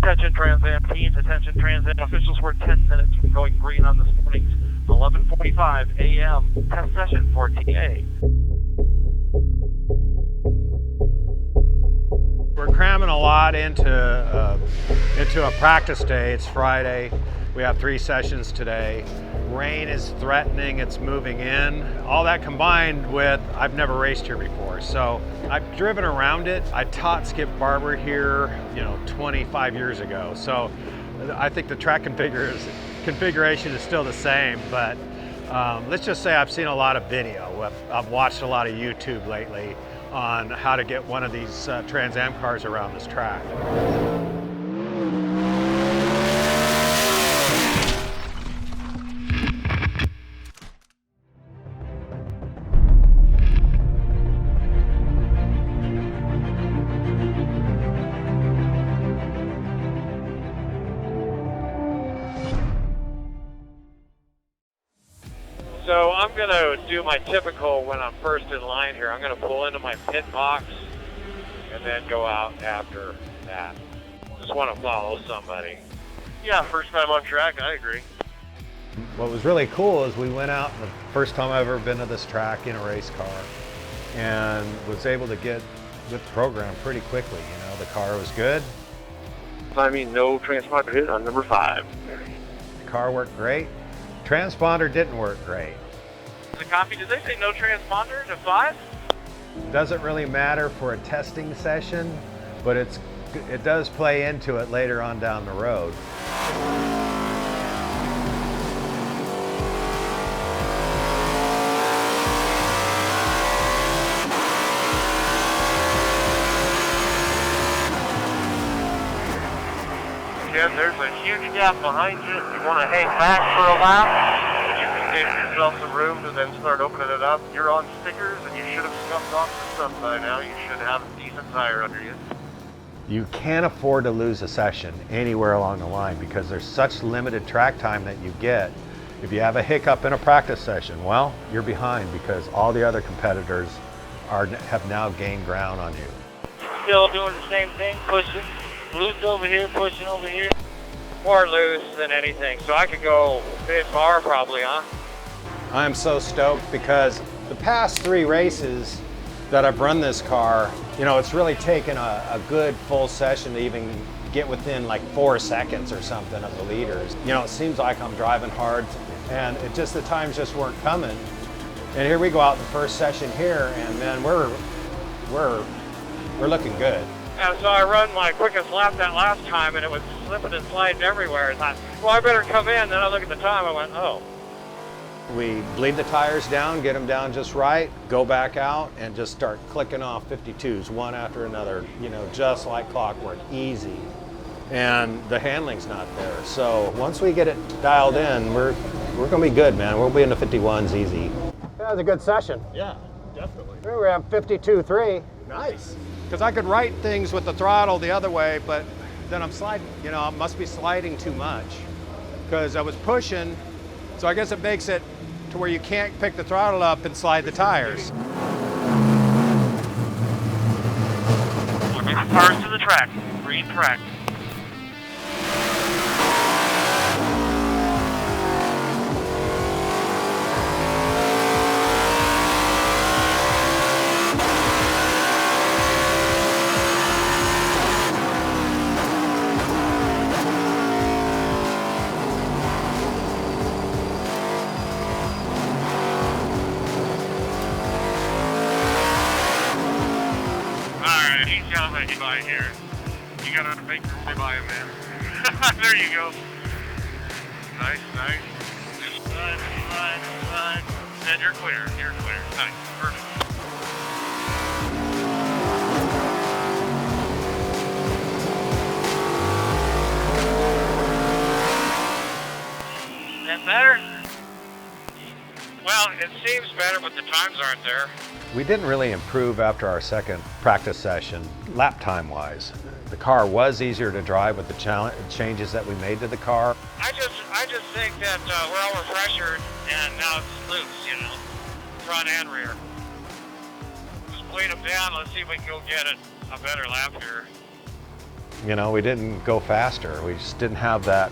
Attention Trans Am teams, attention Trans Am officials, we're 10 minutes from going green on this morning's 11:45 a.m. test session for TA. We're cramming a lot into a practice day. It's Friday. We have 3 sessions today. Rain is threatening, it's moving in. All that combined with, I've never raced here before, so I've driven around it. I taught Skip Barber here, 25 years ago. So I think the track configuration is still the same, but let's just say I've seen a lot of video. I've watched a lot of YouTube lately on how to get one of these Trans Am cars around this track. So I'm going to do my typical when I'm first in line here. I'm going to pull into my pit box and then go out after that. Just want to follow somebody. Yeah, first time on track, I agree. What was really cool is we went out, the first time I've ever been to this track in a race car, and was able to get with the program pretty quickly. The car was good. I mean, no transponder hit on number 5. The car worked great. Transponder didn't work great. The copy, did they say no transponder to 5? Doesn't really matter for a testing session, but it does play into it later on down the road. Ken, there's a huge gap behind you. If you want to hang back for a lap, you can give yourself some room to then start opening it up. You're on stickers, and you should have scuffed off the stuff by now. You should have a decent tire under you. You can't afford to lose a session anywhere along the line because there's such limited track time that you get. If you have a hiccup in a practice session, well, you're behind because all the other competitors have now gained ground on you. Still doing the same thing, pushing. Loose over here, pushing over here. More loose than anything, so I could go a bit far probably, huh? I'm so stoked because the past 3 races that I've run this car, it's really taken a good full session to even get within like 4 seconds or something of the leaders. It seems like I'm driving hard and the times just weren't coming. And here we go out the first session here, and man, we're looking good. And so I run my quickest lap that last time, and it was slipping and sliding everywhere. I thought, well, I better come in. Then I look at the time, I went, oh. We bleed the tires down, get them down just right, go back out, and just start clicking off 52s one after another, just like clockwork, easy. And the handling's not there. So once we get it dialed in, we're going to be good, man. We'll be in the 51s easy. That was a good session. Yeah, definitely. We were at 52.3. Nice. Because I could write things with the throttle the other way, but then I'm sliding, I must be sliding too much. Because I was pushing, so I guess it makes it to where you can't pick the throttle up and slide the tires. Cars to the track, green track. By here. You gotta make your way by him, man. There you go. Nice, nice. Just slide. And you're clear. Nice, perfect. That better? Well, it seems better, but the times aren't there. We didn't really improve after our second practice session, lap time wise. The car was easier to drive with the changes that we made to the car. I just think that we're overpressured and now it's loose, front and rear. Just bleed them down. Let's see if we can go get a better lap here. You know, we didn't go faster. We just didn't have that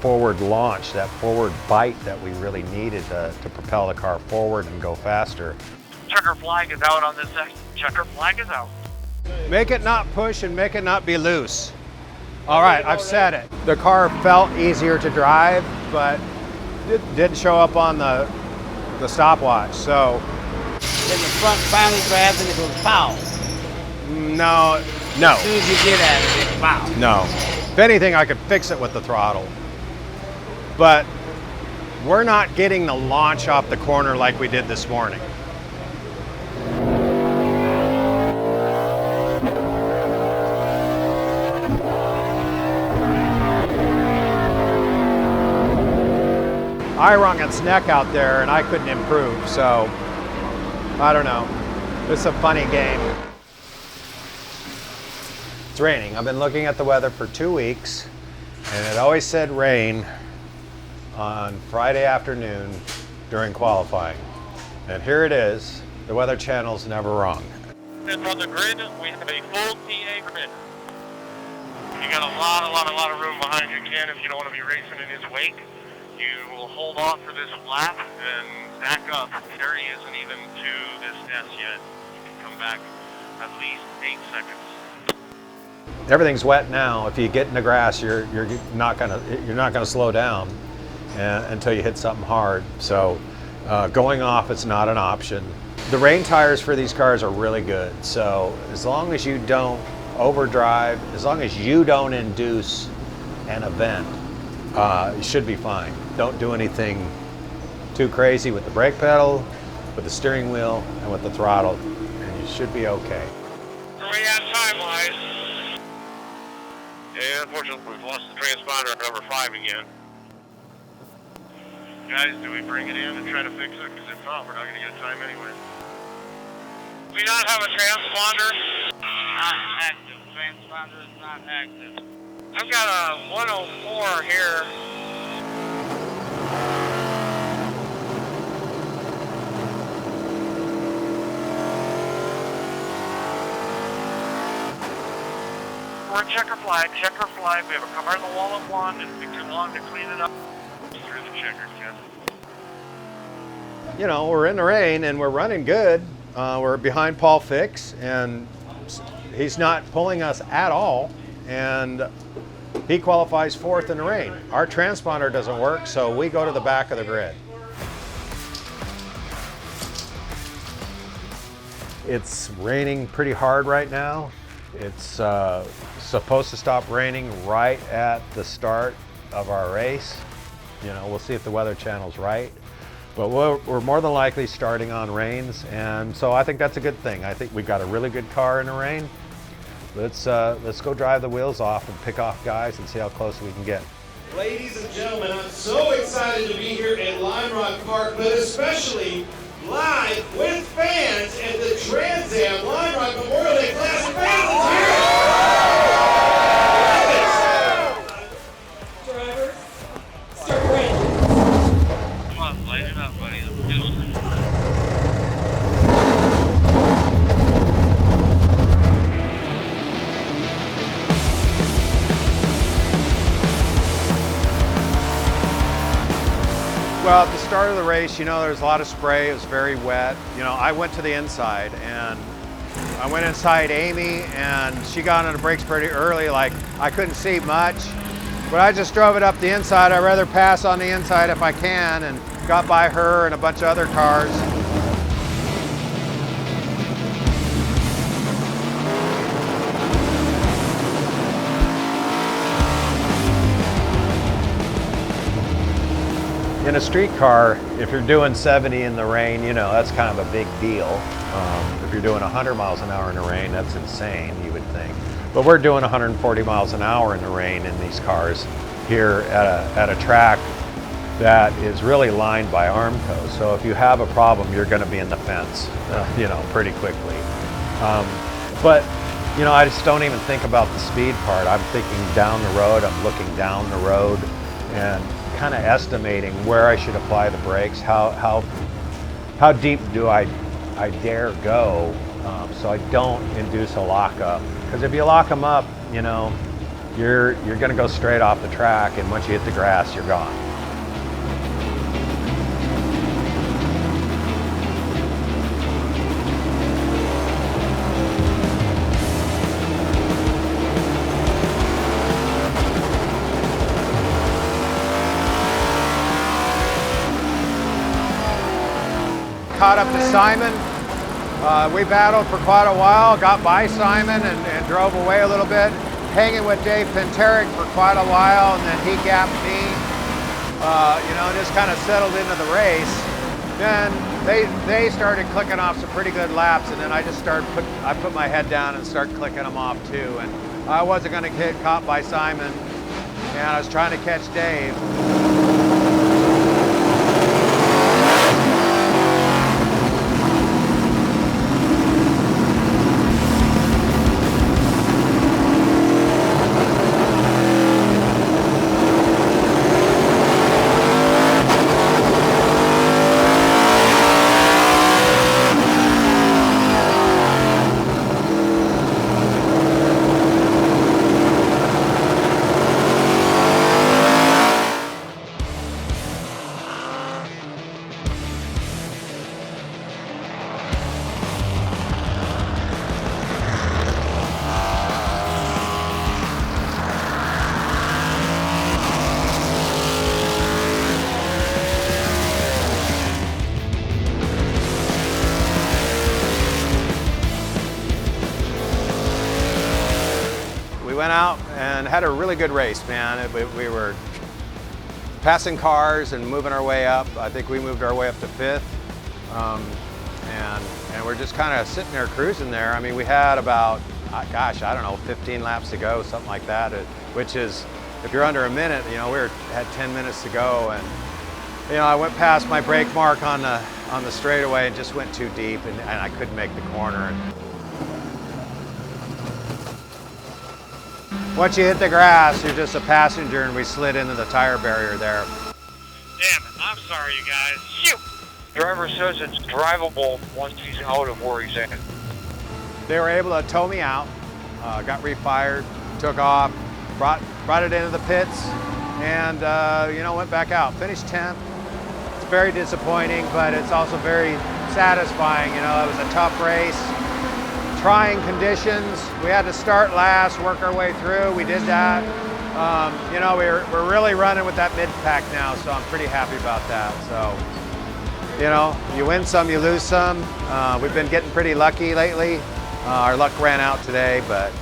forward launch, that forward bite that we really needed to propel the car forward and go faster. Checker flag is out on this section. Checker flag is out. Make it not push and make it not be loose. All right, I've said it. The car felt easier to drive, but it didn't show up on the stopwatch, so. Then the front finally grabs and it goes pow. No. As soon as you get at it, it's pow. No. If anything, I could fix it with the throttle. But we're not getting the launch off the corner like we did this morning. I wrung its neck out there and I couldn't improve, so I don't know. It's a funny game. It's raining. I've been looking at the weather for 2 weeks and it always said rain on Friday afternoon during qualifying. And here it is. The Weather Channel's never wrong. And from the grid, we have a full TA grid. You got a lot of room behind you, Ken, if you don't want to be racing in his wake. You will hold off for this lap and back up. Terry isn't even to this S yet. You can come back at least 8 seconds. Everything's wet now. If you get in the grass, you're not gonna slow down until you hit something hard. So going off is not an option. The rain tires for these cars are really good. So as long as you don't overdrive, as long as you don't induce an event, you should be fine. Don't do anything too crazy with the brake pedal, with the steering wheel, and with the throttle, and you should be okay. Where we at time-wise? Yeah, unfortunately, we've lost the transponder at number 5 again. Guys, do we bring it in and try to fix it? Because if not, we're not going to get a time anyway. We not have a transponder? Not active. Transponder is not active. I've got a 104 here. We're checker flag, checker flag. We have a cover in the wall of 1. It'll be too long to clean it up. Through the checkers, Ken. You know, we're in the rain and we're running good. We're behind Paul Fix and he's not pulling us at all. And he qualifies 4th in the rain. Our transponder doesn't work, so we go to the back of the grid. It's raining pretty hard right now. It's supposed to stop raining right at the start of our race. You know, we'll see if the Weather Channel's right. But we're more than likely starting on rains, and so I think that's a good thing. I think we've got a really good car in the rain. Let's go drive the wheels off and pick off guys and see how close we can get. Ladies and gentlemen, I'm so excited to be here at Lime Rock Park, but especially live with fans at the Trans Am Lime Rock Memorial Day Classic. Fans, Drivers, start raining. Come on, light it up, buddy. Let's do it. Well, at the start of the race, you know, there was a lot of spray. It was very wet. You know, I went to the inside and I went inside Amy and she got on the brakes pretty early. Like, I couldn't see much, but I just drove it up the inside. I'd rather pass on the inside if I can, and got by her and a bunch of other cars. In a street car, if you're doing 70 in the rain, you know, that's kind of a big deal. If you're doing 100 miles an hour in the rain, that's insane, you would think. But we're doing 140 miles an hour in the rain in these cars here at a track that is really lined by Armco. So if you have a problem, you're going to be in the fence, you know, pretty quickly. But, you know, I just don't even think about the speed part. I'm thinking down the road, I'm looking down the road and kind of estimating where I should apply the brakes, how deep do I dare go, so I don't induce a lockup. Because if you lock them up, you know, you're going to go straight off the track, and once you hit the grass, you're gone. Caught up to Simon. We battled for quite a while, got by Simon and drove away a little bit, hanging with Dave Penterick for quite a while, and then he gapped me, you know, just kind of settled into the race. Then they started clicking off some pretty good laps, and then I just I put my head down and started clicking them off too. And I wasn't going to get caught by Simon, and I was trying to catch Dave. We went out and had a really good race, man. We were passing cars and moving our way up. I think we moved our way up to 5th. And we're just kind of sitting there cruising there. I mean, we had about, gosh, I don't know, 15 laps to go, something like that, which is, if you're under a minute, you know, had 10 minutes to go. And, you know, I went past my brake mark on the straightaway and just went too deep, and I couldn't make the corner. Once you hit the grass, you're just a passenger, and we slid into the tire barrier there. Damn it, I'm sorry, you guys. Shoot! Driver says it's drivable once he's out of where he's at. They were able to tow me out, got refired, took off, brought it into the pits, and you know, went back out. Finished 10th. It's very disappointing, but it's also very satisfying. You know, it was a tough race. Trying conditions. We had to start last, work our way through. We did that. You know, we're really running with that mid-pack now, so I'm pretty happy about that. So, you know, you win some, you lose some. We've been getting pretty lucky lately. Our luck ran out today, but,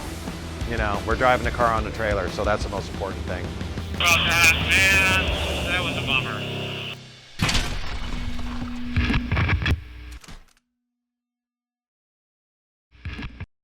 you know, we're driving the car on the trailer, so that's the most important thing. About that, man.